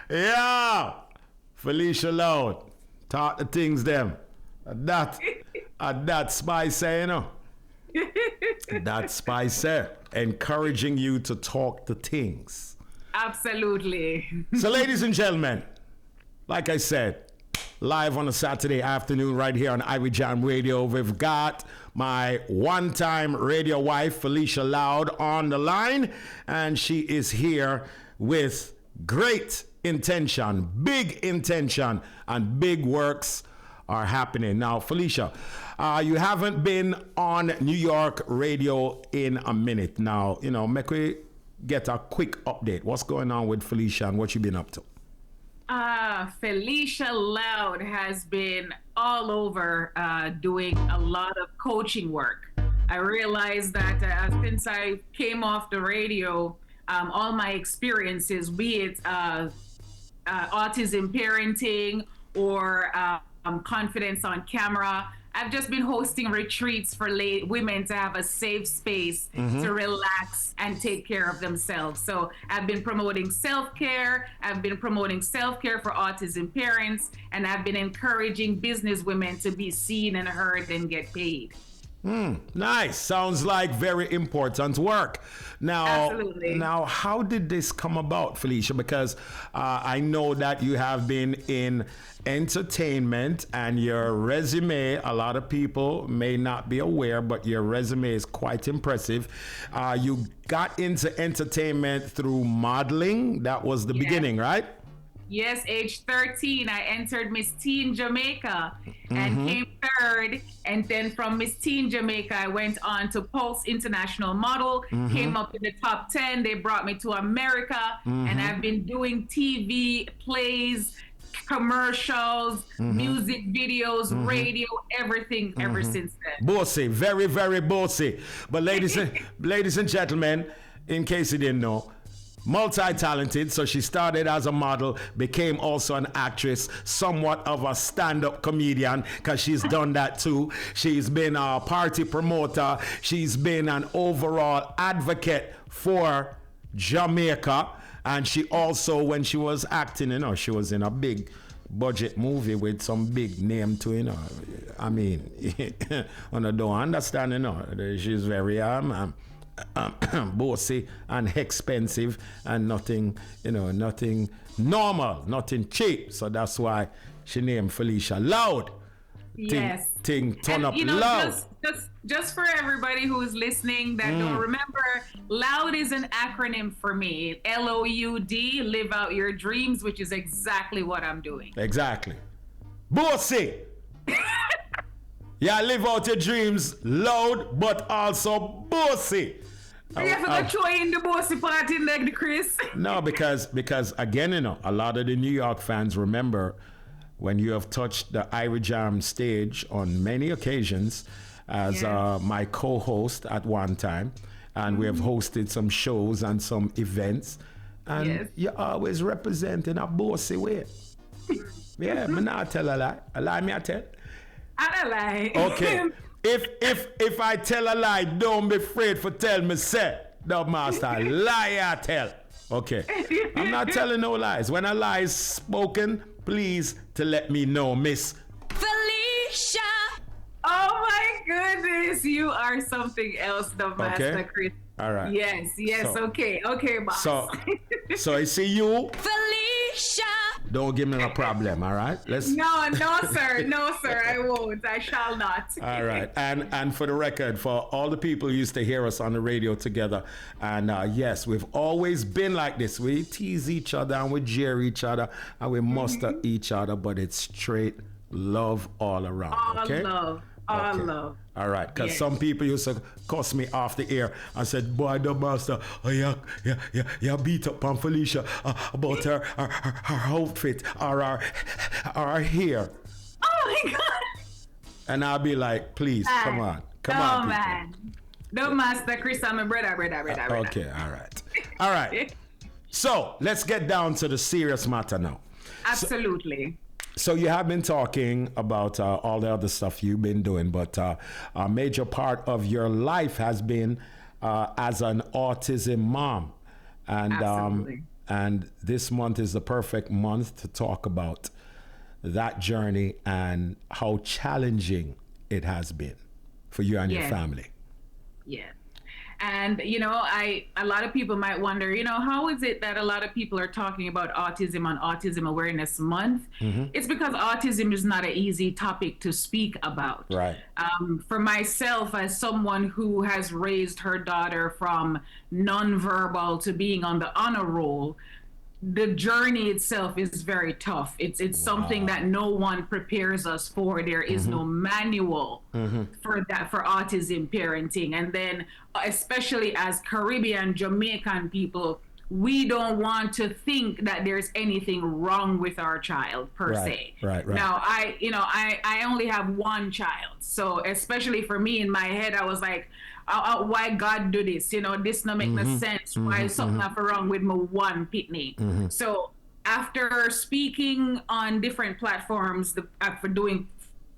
Yeah, Felicia Loud, talk the things them. That, that spicy, you know. That spicy, encouraging you to talk the things. Absolutely. So, ladies and gentlemen, like I said, live on a Saturday afternoon right here on Ivy Jam Radio, we've got my one-time radio wife, Felicia Loud, on the line, and she is here with great intention, and big works are happening. Now, Felicia, you haven't been on New York radio in a minute now. You know, make we get a quick update. What's going on with Felicia and what you been up to? Felicia Loud has been all over doing a lot of coaching work. I realized that since I came off the radio, all my experiences, be it autism parenting or confidence on camera, I've just been hosting retreats for women to have a safe space to relax and take care of themselves. So I've been promoting self-care. I've been promoting self-care for autism parents, and I've been encouraging business women to be seen and heard and get paid. Nice. Sounds like very important work. Absolutely. Now, how did this come about, Felicia? Because I know that you have been in entertainment, and your resume, a lot of people may not be aware, but your resume is quite impressive. You got into entertainment through modeling. That was the beginning, right? Yes, age 13, I entered Miss Teen Jamaica and came third. And then from Miss Teen Jamaica, I went on to Pulse International Model, came up in the top 10. They brought me to America, and I've been doing TV, plays, commercials, music videos, radio, everything ever since then. Bossy, very, very bossy. But ladies and gentlemen, in case you didn't know, multi-talented, so she started as a model, became also an actress, somewhat of a stand-up comedian, because she's done that too. She's been a party promoter. She's been an overall advocate for Jamaica. And she also, when she was acting, you know, she was in a big budget movie with some big name too, you know. I mean, I don't understand, you know. She's very bossy and expensive and nothing, you know, nothing normal, nothing cheap. So that's why she named Felicia Loud. Yes. Turn and, up you know, loud. Just for everybody who's listening that don't remember, LOUD is an acronym for me. LOUD, live out your dreams, which is exactly what I'm doing. Exactly. Bossy. Yeah, live out your dreams loud, but also bossy. You have to throw in the bossy part in there, Chris. No, because again, you know, a lot of the New York fans remember when you have touched the Ivy Jam stage on many occasions as my co-host at one time, and we have hosted some shows and some events, and you're always representing a bossy way. Yeah, me not tell a lie. A lie me I tell. I don't lie. Okay. If I tell a lie, don't be afraid for tell me say, the master, lie I tell. Okay. I'm not telling no lies. When a lie is spoken, please to let me know, Miss Felicia. Oh my goodness, you are something else, the master, Chris. All right. Yes, so, okay, boss. So I see you. Felicia. Don't give me a problem, all right? No, sir, I won't. I shall not. All right, and for the record, for all the people who used to hear us on the radio together, and yes, we've always been like this. We tease each other and we jeer each other and we muster each other, but it's straight love all around. All love. All right, because some people used to cuss me off the air and said, boy, the master, you beat up on Felicia about her outfit or her hair. Oh my God. And I'll be like, please, come on. Man. The master, Chris, I'm a brother. Okay, all right. So let's get down to the serious matter now. Absolutely. So you have been talking about all the other stuff you've been doing, but a major part of your life has been as an autism mom. And Absolutely. and this month is the perfect month to talk about that journey and how challenging it has been for you and your Yeah. family. Yeah. And a lot of people might wonder, how is it that a lot of people are talking about autism on Autism Awareness Month? It's because autism is not an easy topic to speak about. Right. For myself, as someone who has raised her daughter from nonverbal to being on the honor roll, the journey itself is very tough. It's something that no one prepares us for. There is no manual for that, for autism parenting. And then especially as Caribbean Jamaican people, we don't want to think that there's anything wrong with our child per se. Right. Now I only have one child. So especially for me, in my head, I was like, why God do this? This no make no sense. Why is something not wrong with my one pitney? So after speaking on different platforms, for doing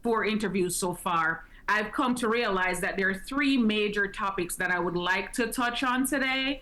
4 interviews so far, I've come to realize that there are 3 major topics that I would like to touch on today.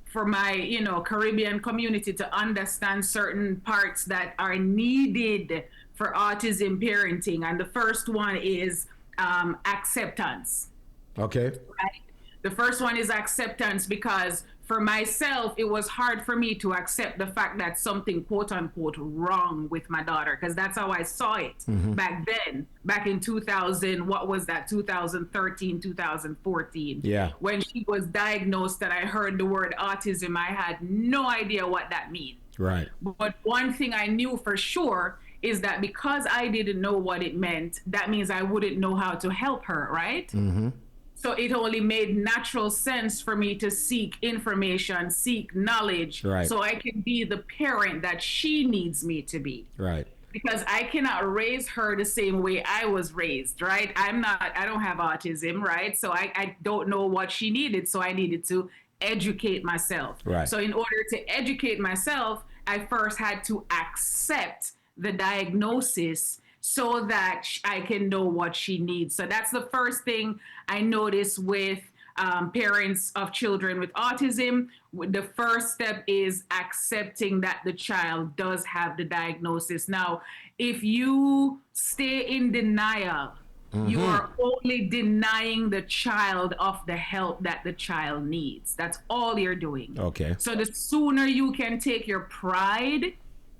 For my, Caribbean community to understand certain parts that are needed for autism parenting. And the first one is acceptance. Okay. Right? The first one is acceptance, because for myself, it was hard for me to accept the fact that something quote unquote wrong with my daughter, because that's how I saw it back then, back in 2000, what was that, 2013, 2014. Yeah. When she was diagnosed and I heard the word autism, I had no idea what that meant. Right. But one thing I knew for sure is that because I didn't know what it meant, that means I wouldn't know how to help her, right? So it only made natural sense for me to seek information, seek knowledge, Right. so I can be the parent that she needs me to be. Right. Because I cannot raise her the same way I was raised, right? I don't have autism, right? So I don't know what she needed. So I needed to educate myself. Right. So in order to educate myself, I first had to accept the diagnosis so that I can know what she needs. So that's the first thing I notice with parents of children with autism. The first step is accepting that the child does have the diagnosis. Now, if you stay in denial, you are only denying the child of the help that the child needs. That's all you're doing. Okay. So the sooner you can take your pride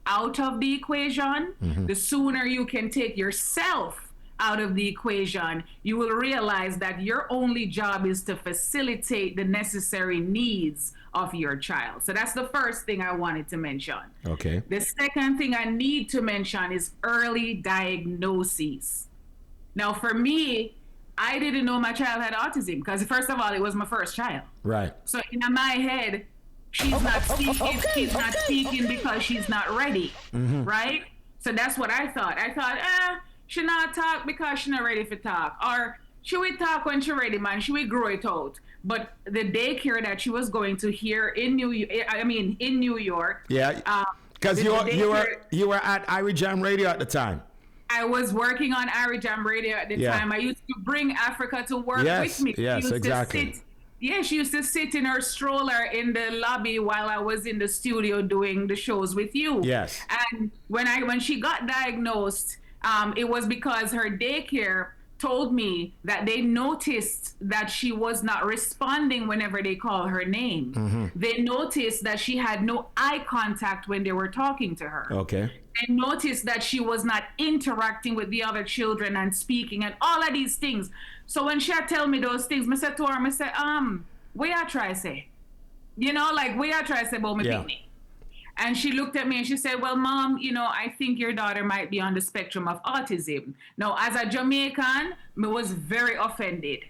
out of the equation, the sooner you can take yourself out of the equation, you will realize that your only job is to facilitate the necessary needs of your child. So that's the first thing I wanted to mention. Okay. The second thing I need to mention is early diagnoses. Now, for me, I didn't know my child had autism because, first of all, it was my first child. Right. So in my head, she's not speaking. She's not speaking because she's not ready, right? So that's what I thought. I thought, she not talk because she not ready for talk, or she will talk when she ready, man. She will grow it out. But the daycare that she was going to here in New York. Yeah. Because you were at Irie Jam Radio at the time. I was working on Irie Jam Radio at the time. I used to bring Africa to work with me. Yes, exactly. She used to sit in her stroller in the lobby while I was in the studio doing the shows with you. Yes. And when she got diagnosed, it was because her daycare told me that they noticed that she was not responding whenever they call her name. They noticed that she had no eye contact when they were talking to her. Okay. They noticed that she was not interacting with the other children and speaking and all of these things. So when she had tell me those things, I said to her, I said, what I try to say? What I try to say about my picnic? And she looked at me and she said, well, Mom, I think your daughter might be on the spectrum of autism. Now, as a Jamaican, I was very offended.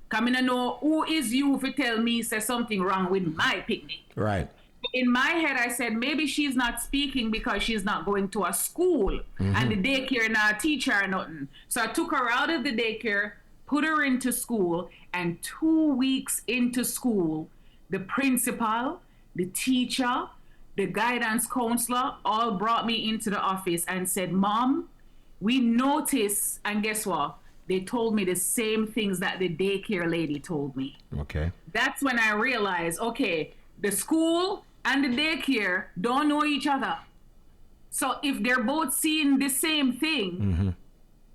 Because I know who is you to tell me say something wrong with my picnic. Right. In my head, I said, maybe she's not speaking because she's not going to a school and the daycare not teach her nothing. So I took her out of the daycare, put her into school, and 2 weeks into school, the principal, the teacher, the guidance counselor all brought me into the office and said, Mom, we noticed, and guess what? They told me the same things that the daycare lady told me. Okay. That's when I realized, okay, the school and the daycare don't know each other. So if they're both seeing the same thing,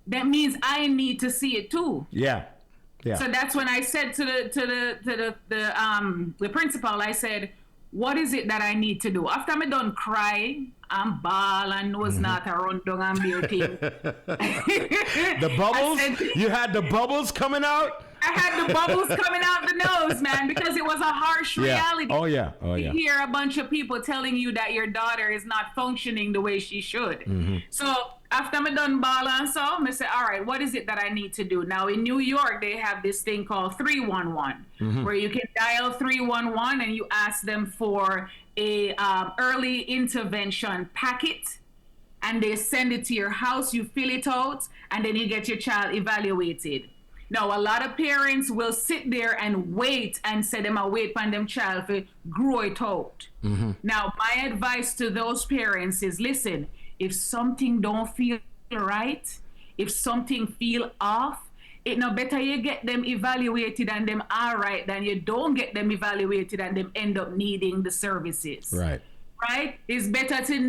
that means I need to see it too. Yeah. Yeah. So that's when I said to the principal, I said, what is it that I need to do? After I'm done crying, I'm ball and nose not around down and beauty. The bubbles? You had the bubbles coming out? I had the bubbles coming out the nose, man, because it was a harsh reality. Oh, yeah. Oh, yeah. You hear a bunch of people telling you that your daughter is not functioning the way she should. So after I'm done ball and so, I say, all right, what is it that I need to do? Now, in New York, they have this thing called 311, where you can dial 311 and you ask them for a early intervention packet, and they send it to your house, you fill it out, and then you get your child evaluated. Now, a lot of parents will sit there and wait and say them wait for them child to grow it out. Now, my advice to those parents is, listen, if something don't feel right, if something feel off, it no better you get them evaluated and them all right than you don't get them evaluated and them end up needing the services. Right. Right? It's better to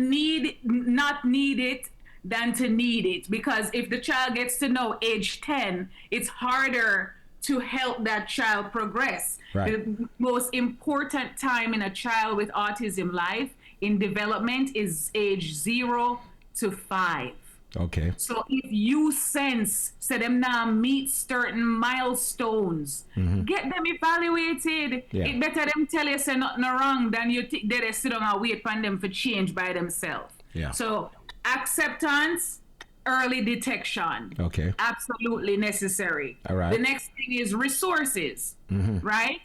not need it than to need it, because if the child gets to know age 10, it's harder to help that child progress. Right. The most important time in a child with autism life in development is age 0 to 5. Okay. So if you sense them now meet certain milestones, get them evaluated. Yeah. It better them tell you say nothing wrong than you they sit down and wait for them for change by themselves. Yeah. So acceptance, early detection. Okay. Absolutely necessary. All right. The next thing is resources, right?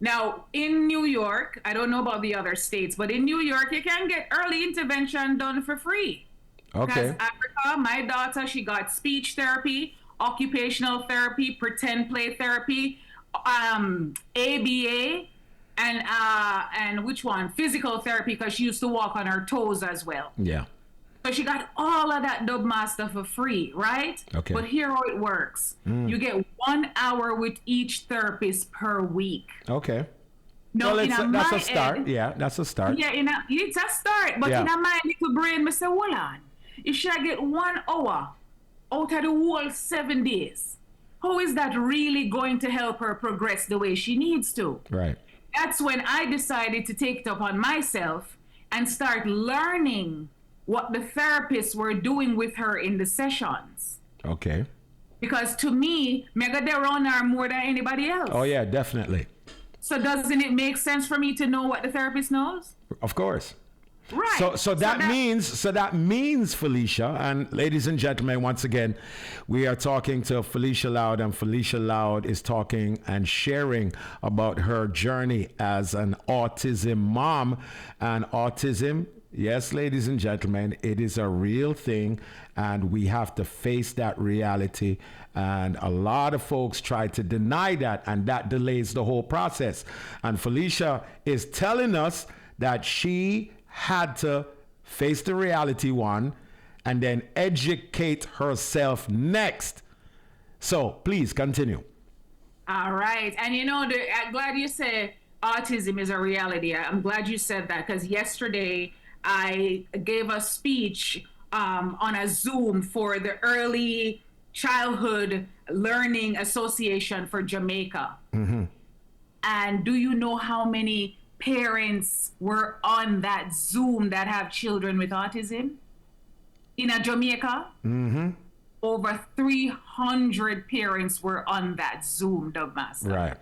Now, in New York, I don't know about the other states, but in New York, you can get early intervention done for free. Okay. Because Africa, my daughter, she got speech therapy, occupational therapy, pretend play therapy, ABA, and which one? Physical therapy, because she used to walk on her toes as well. Yeah. So she got all of that dub master for free, right? Okay. But here how it works. You get 1 hour with each therapist per week. Okay. No, Well, that's a start. head, Yeah, that's a start. yeah, it's a start. But Yeah. in my little brain, I say, hold on. If she get 1 hour out of the whole 7 days, how is that really going to help her progress the way she needs to? Right. That's when I decided to take it upon myself and start learning what the therapists were doing with her in the sessions. Okay. Because to me, Mega they run her more than anybody else. Oh, yeah, definitely. So doesn't it make sense for me to know what the therapist knows? Of course. Right. So that means, Felicia, and ladies and gentlemen, once again, we are talking to Felicia Loud, and Felicia Loud is talking and sharing about her journey as an autism mom. And autism, yes, ladies and gentlemen, it is a real thing, and we have to face that reality. And a lot of folks try to deny that, and that delays the whole process. And Felicia is telling us that she had to face the reality one and then educate herself next. So please continue. All right. And you know, I'm glad you said autism is a reality. I'm glad you said that, because yesterday I gave a speech on a Zoom for the Early Childhood Learning Association for Jamaica. And do you know how many parents were on that Zoom that have children with autism in Jamaica? Over 300 parents were on that Zoom, Dubmaster. Right.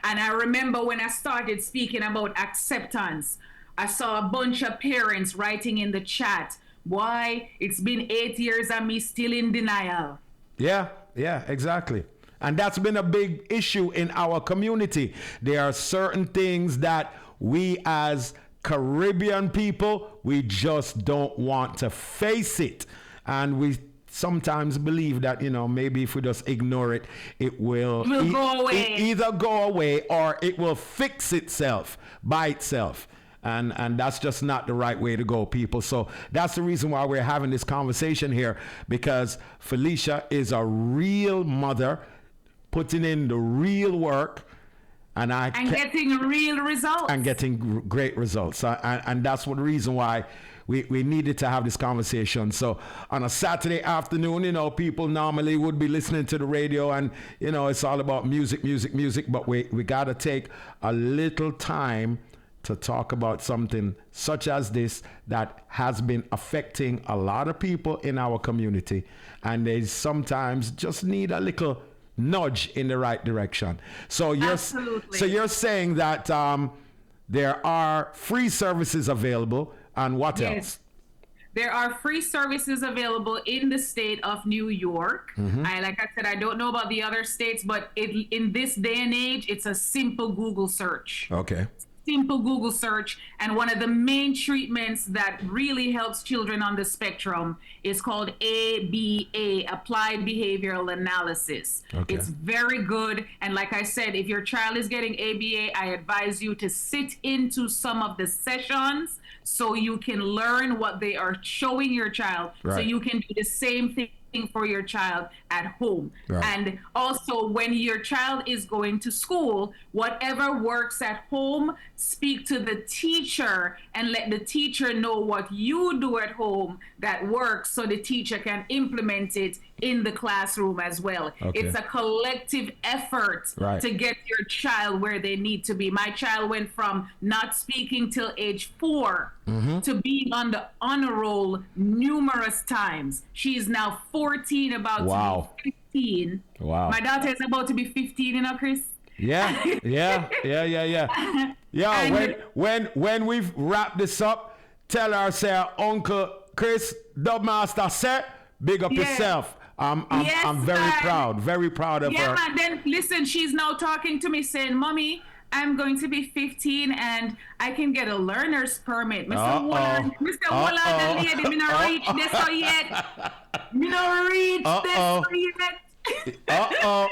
And I remember when I started speaking about acceptance, I saw a bunch of parents writing in the chat, why it's been 8 years and me still in denial. Yeah, exactly. And that's been a big issue in our community. There are certain things that we as Caribbean people, we just don't want to face it. And we sometimes believe that, maybe if we just ignore it, it will go away. Either go away or it will fix itself by itself. And that's just not the right way to go, people. So that's the reason why we're having this conversation here, because Felicia is a real mother putting in the real work, And getting real results. And getting great results. And that's what the reason why we needed to have this conversation. So on a Saturday afternoon, you know, people normally would be listening to the radio and, you know, it's all about music. But we got to take a little time to talk about something such as this that has been affecting a lot of people in our community. And they sometimes just need a little nudge in the right direction. So you're saying that there are free services available, and what else? There are free services available in the state of New York. Like I said, I don't know about the other states, but in this day and age, it's a simple Google search. Okay. Simple Google search, and one of the main treatments that really helps children on the spectrum is called ABA, Applied Behavioral Analysis. Okay. It's very good, and like I said, if your child is getting ABA, I advise you to sit into some of the sessions so you can learn what they are showing your child, so you can do the same thing for your child at home. And also, when your child is going to school, whatever works at home, speak to the teacher and let the teacher know what you do at home that works, so the teacher can implement it in the classroom as well. It's a collective effort to get your child where they need to be. My child went from not speaking till age 4 to being on the honor roll numerous times. She's now 14, about to be 15. My daughter is about to be 15, you know, Chris? Yeah. When we've wrapped this up, tell her, say, Uncle Chris, Dubmaster said, big up yourself. I'm very proud of her. Yeah, man. Then listen, she's now talking to me saying, Mommy, I'm going to be 15 and I can get a learner's permit. Mr. Woland, the lady, me not reach this so yet. Me not reach this so yet.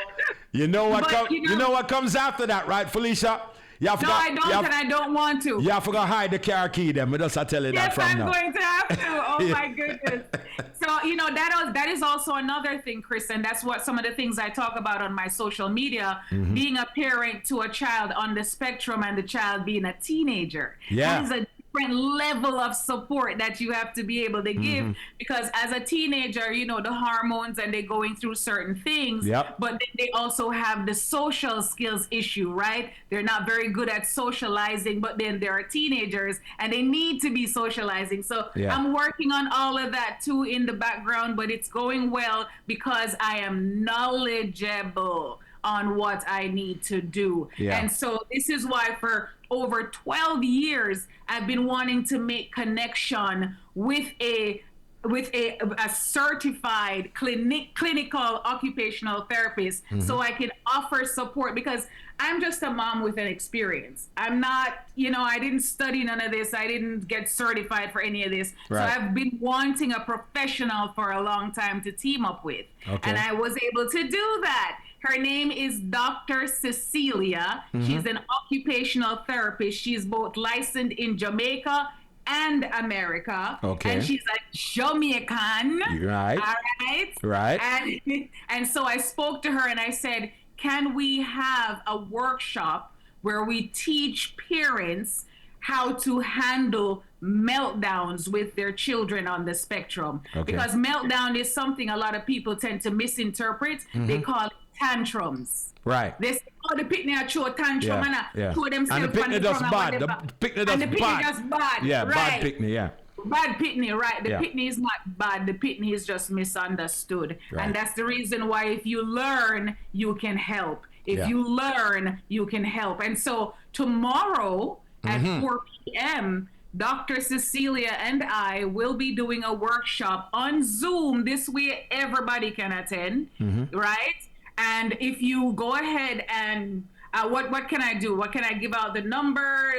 You know what comes after that, right, Felicia? No, I don't, and I don't want to. You forgot to hide the car key then. But just I tell you that from now. Yes, I'm going to have to. Oh my goodness. So, you know, that is also another thing, Chris, and that's what some of the things I talk about on my social media, being a parent to a child on the spectrum and the child being a teenager. Yeah. That is a different level of support that you have to be able to give, because as a teenager, you know, the hormones and they're going through certain things, but then they also have the social skills issue, right? They're not very good at socializing, but then they're teenagers and they need to be socializing. So I'm working on all of that too in the background, but it's going well because I am knowledgeable on what I need to do. And so this is why for over 12 years, I've been wanting to make connection with a certified clinical occupational therapist, so I can offer support, because I'm just a mom with an experience. I'm not, you know, I didn't study none of this. I didn't get certified for any of this. So I've been wanting a professional for a long time to team up with. And I was able to do that. Her name is Dr. Cecilia. She's an occupational therapist. She's both licensed in Jamaica and America. And she's a Jamaican. Right. All right. And so I spoke to her and I said, can we have a workshop where we teach parents how to handle meltdowns with their children on the spectrum? Because meltdown is something a lot of people tend to misinterpret. They call it tantrums. Right. They say, oh, the picnic a show tantrum and show themselves. And the picnic does bad. The picnic does bad. Yeah, bad picnic, Bad pitney, right? The pitney is not bad. The pitney is just misunderstood. And that's the reason why if you learn, you can help. If you learn, you can help. And so tomorrow at 4 p.m., Dr. Cecilia and I will be doing a workshop on Zoom. This way everybody can attend, right? And if you go ahead and what can I do? What can I give out the number?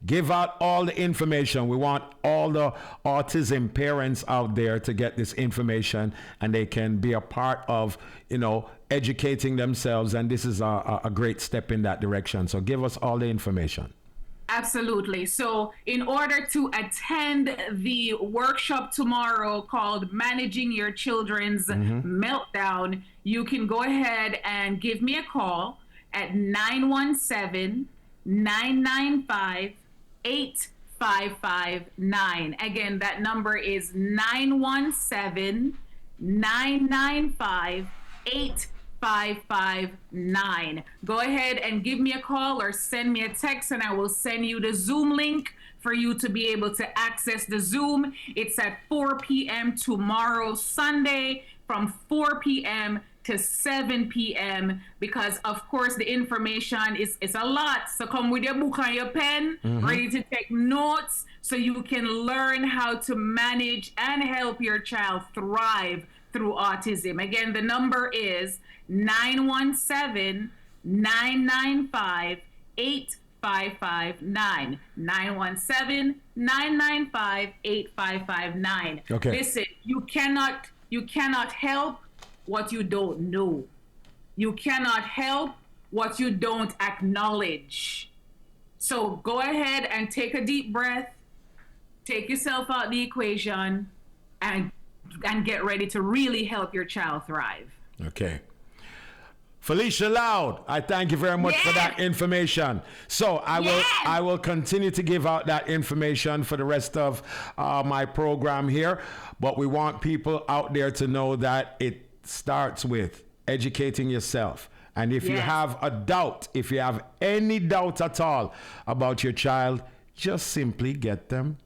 Give out all the information. We want all the autism parents out there to get this information, and they can be a part of, you know, educating themselves. And this is a great step in that direction. So give us all the information. Absolutely. So in order to attend the workshop tomorrow called Managing Your Children's Meltdown, you can go ahead and give me a call. at 917-995-8559. Again, that number is 917-995-8559. Go ahead and give me a call or send me a text, and I will send you the Zoom link for you to be able to access the Zoom. It's at 4 p.m. tomorrow, Sunday, from 4 p.m. to 7 p.m. because, of course, the information is a lot. So come with your book and your pen, ready to take notes so you can learn how to manage and help your child thrive through autism. Again, the number is 917-995-8559. 917-995-8559. Okay. Listen, you cannot help what you don't know. You cannot help what you don't acknowledge. So go ahead and take a deep breath, take yourself out the equation, and get ready to really help your child thrive. Okay. Felicia Loud, I thank you very much for that information. So I will continue to give out that information for the rest of my program here. But we want people out there to know that it starts with educating yourself. And if you have a doubt, if you have any doubt at all about your child, just simply get them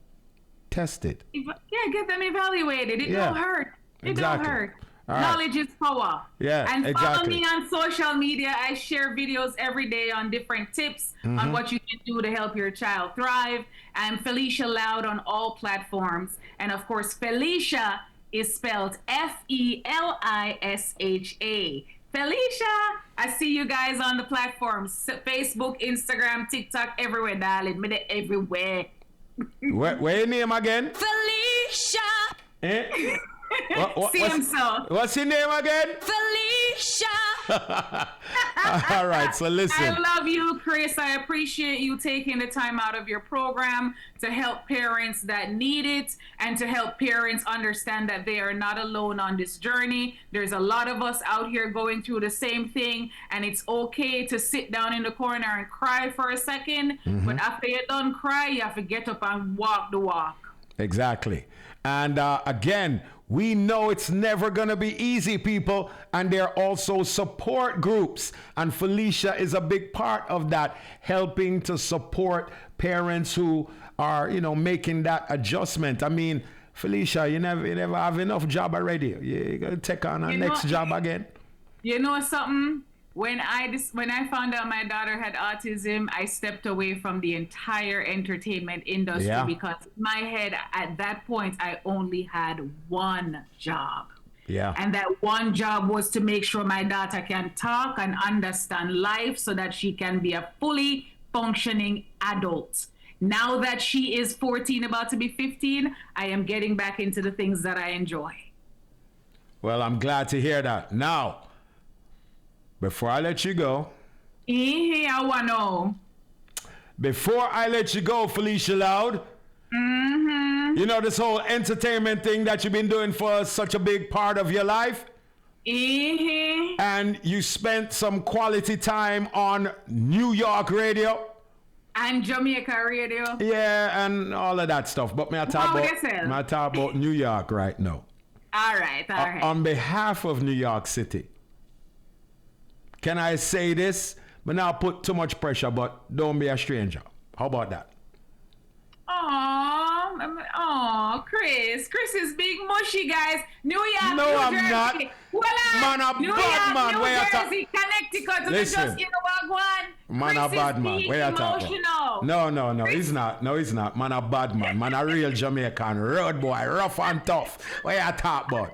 tested. Get them evaluated. It don't hurt. It don't hurt. Right. Knowledge is power. Yeah, and exactly. Follow me on social media. I share videos every day on different tips on what you can do to help your child thrive. I'm Felicia Loud on all platforms. And of course, Felicia is spelled Felisha. Felicia, I see you guys on the platforms. Facebook, Instagram, TikTok, everywhere, darling. Me there everywhere. Where your name again? Felicia. What's your name again? Felicia. All right, so listen. I love you, Chris. I appreciate you taking the time out of your program to help parents that need it and to help parents understand that they are not alone on this journey. There's a lot of us out here going through the same thing, and it's okay to sit down in the corner and cry for a second. But after you're done crying, you have to get up and walk the walk. Exactly. And again, we know it's never going to be easy, people. And there are also support groups. And Felicia is a big part of that, helping to support parents who are, making that adjustment. I mean, Felicia, you never have enough job already. You got to take on a next job again. You know something? When I found out my daughter had autism, I stepped away from the entire entertainment industry because in my head at that point, I only had one job. Yeah. And that one job was to make sure my daughter can talk and understand life so that she can be a fully functioning adult. Now that she is 14, about to be 15, I am getting back into the things that I enjoy. Well, I'm glad to hear that. Now, before I let you go, I want to know. Before I let you go, Felicia Loud, you know this whole entertainment thing that you've been doing for such a big part of your life? And you spent some quality time on New York radio? And Jamaica radio? Yeah, and all of that stuff. But may I talk about New York right now. All right. On behalf of New York City, can I say this? But now put too much pressure, but don't be a stranger. How about that? Oh, Chris. Chris is big mushy, guys. New York, no, New I'm Jersey. not. Man, a New bad man. New Where Jersey, Connecticut. Listen. Just, one. Man, a bad man. Where you talk about? No, he's not. No, he's not. Man, a bad man. Man, a real Jamaican. Road boy. Rough and tough. Where you talk about?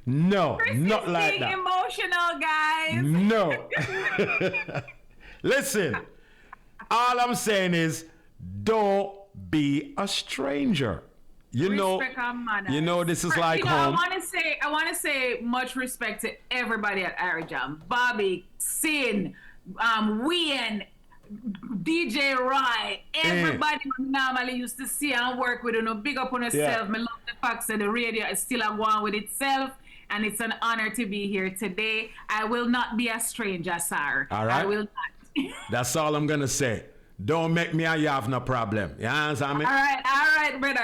No, Chris not like that. Emotional, guys. No. Listen, all I'm saying is don't be a stranger. You know, this is like home. I want to say much respect to everybody at Arijam. Bobby, Sin, Wien, DJ Rye, everybody we normally used to see and work with. Big up on yourself. I love the fact that the radio is still going with itself. and it's an honor to be here today. I will not be a stranger, sir. All right. I will not. That's all I'm gonna say. Don't make me and you have no problem. You understand me? All right, brother.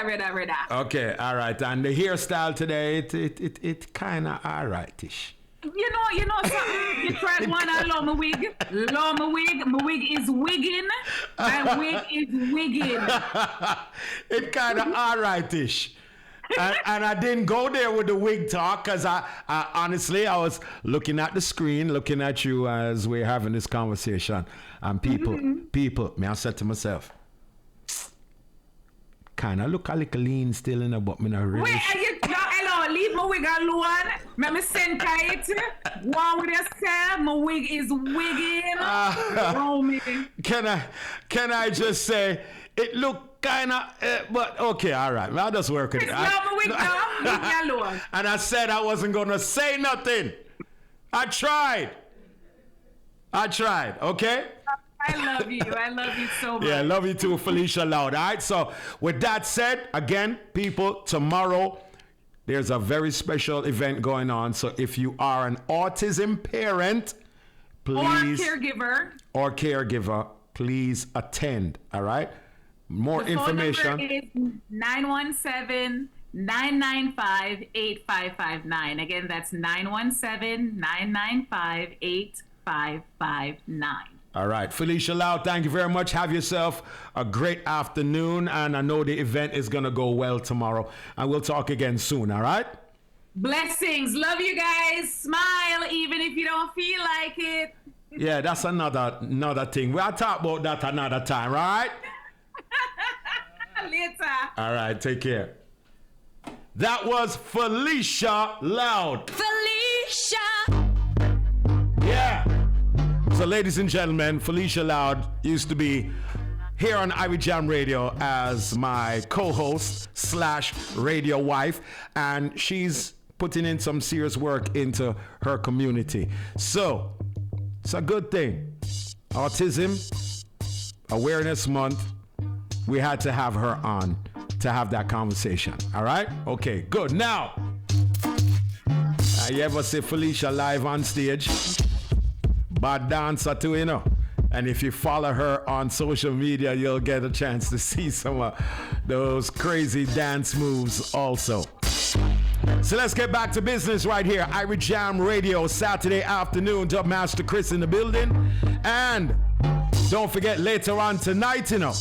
Okay, all right. And the hairstyle today, it kind of all rightish. You know something? You tried one and love my wig. Love my wig. My wig is wigging. My wig is wigging. It kind of all rightish. And I didn't go there with the wig talk because I honestly, I was looking at the screen, looking at you as we're having this conversation. And people, I said to myself, kind of look a little lean still in a but me not really. Wait, hello, leave my wig alone. Let me send it. One with yourself, my wig is wigging. Can I just say, it looked kind of, but okay, all right. I'll just work with it. My wig now, leave me alone. And I said I wasn't going to say nothing. I tried, okay? I love you so much. Yeah, I love you too, Felicia Loud. All right, so with that said, again, people, tomorrow there's a very special event going on. So if you are an autism parent, please. Or caregiver, please attend. All right? More information. The phone number is 917-995-8559. Again, that's 917-995-8559. All right. Felicia Lau, thank you very much. Have yourself a great afternoon. And I know the event is going to go well tomorrow. And we'll talk again soon. All right? Blessings. Love you guys. Smile even if you don't feel like it. Yeah, that's another thing. We'll talk about that another time. All right? Later. All right. Take care. That was Felicia Loud. Felicia. Yeah. So, ladies and gentlemen, Felicia Loud used to be here on Ivy Jam Radio as my co-host / radio wife, and she's putting in some serious work into her community. So, it's a good thing. Autism Awareness Month, we had to have her on to have that conversation. All right? Okay, good. Now, you ever see Felicia live on stage? Bad dancer too, you know. And if you follow her on social media, you'll get a chance to see some of those crazy dance moves also. So let's get back to business right here. Ivy Jam Radio, Saturday afternoon. Dubmaster Chris in the building. And don't forget, later on tonight, you know.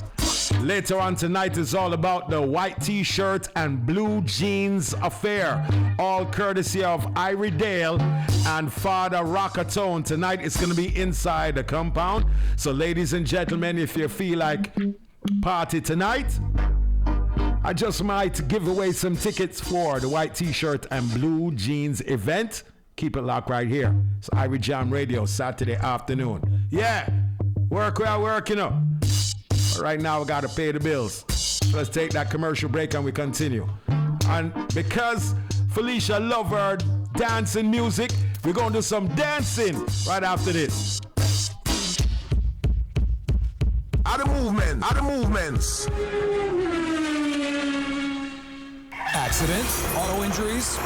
Later on tonight is all about the white t-shirt and blue jeans affair. All courtesy of Irie Dale and Father Rockatone. Tonight it's going to be inside the compound. So ladies and gentlemen, if you feel like party tonight, I just might give away some tickets for the white t-shirt and blue jeans event. Keep it locked right here. It's Irie Jam Radio, Saturday afternoon. Yeah, work where I work, you know. Right now, we got to pay the bills. Let's take that commercial break and we continue. And because Felicia loves her dancing music, we're going to do some dancing right after this. Other movements. Accident, auto injuries.